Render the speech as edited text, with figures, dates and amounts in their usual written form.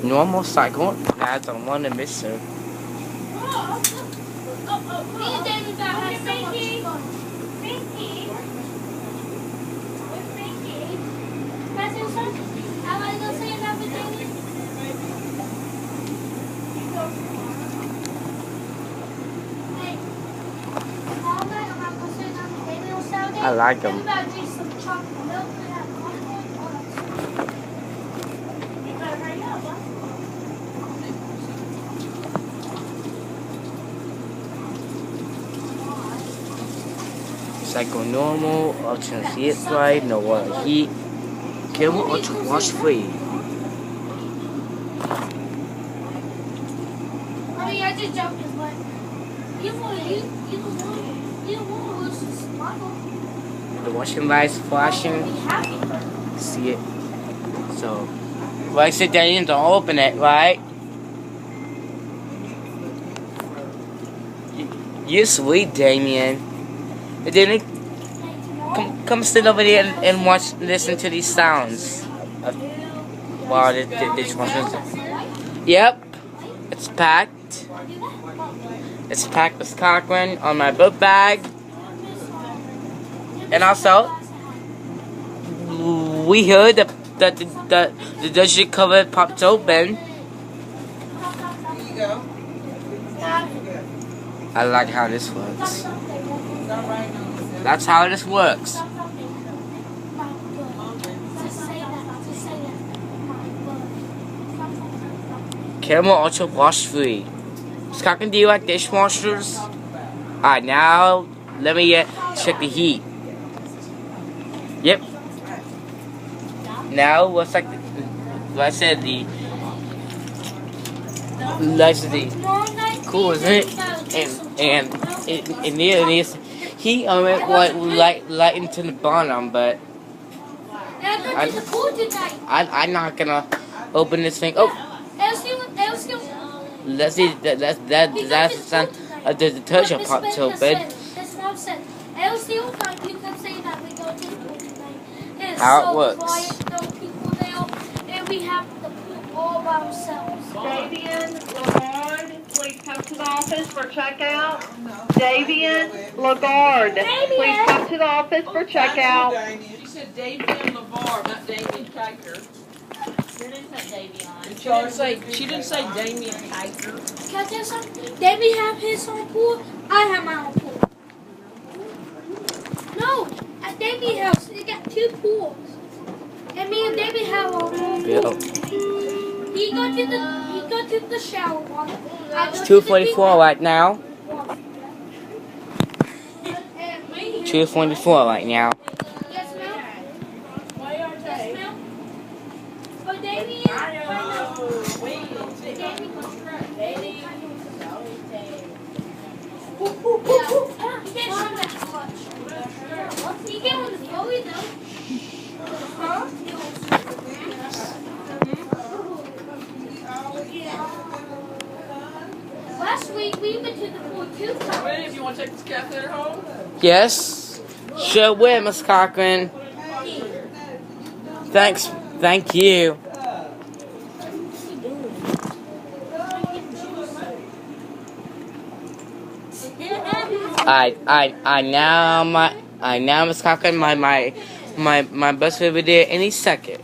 Normal cycle. That's on one to miss her. I like them. Cycle normal, ultra heat dry, no water heat. Kenmore ultra wash free. I just jumped in, but you don't want to lose this model. The washing light's flashing. See it. So, like I said, Damien, don't open it, right? You're sweet, Damien. And then come sit over there and watch, listen to these sounds. Wow, this one. Yep, it's packed. It's packed with Cochrane on my book bag. And also, we heard that the dishwasher cover popped open. Here you go. I like how this works. That's how this works. Kenmore Ultra Wash Free. Scott, do you like dishwashers? Alright, now let me check the heat. Yep. Now looks like like I said, the cool, isn't it? And there it is. He went light into the bottom, but I'm not gonna open this thing. Oh, let's see. That's the sign of the detergent popped open. How it works. And we have the pool all by ourselves. Davian, Lagarde, please come to the office for checkout. Davian, Lagarde, please come to the office for checkout. She said Davian Lavar, not Damien Kiker. She didn't say Damien Kiker. Can I tell you something? Davey have his own pool. I have my own pool. No, at Davey house, they got 2 pools. And me and Davey have our own pool. He go to the shower water. It's 2:44 right now. 2:44 right now. Yes, ma'am. Yes, ma'am. But Davey last week we went to the pool 2 times. Wait, if you want to take this catheter home? Yes. Sure will, Miss Cochrane. Thanks. Thank you. I now Miss Cochrane, my bus will be there any second.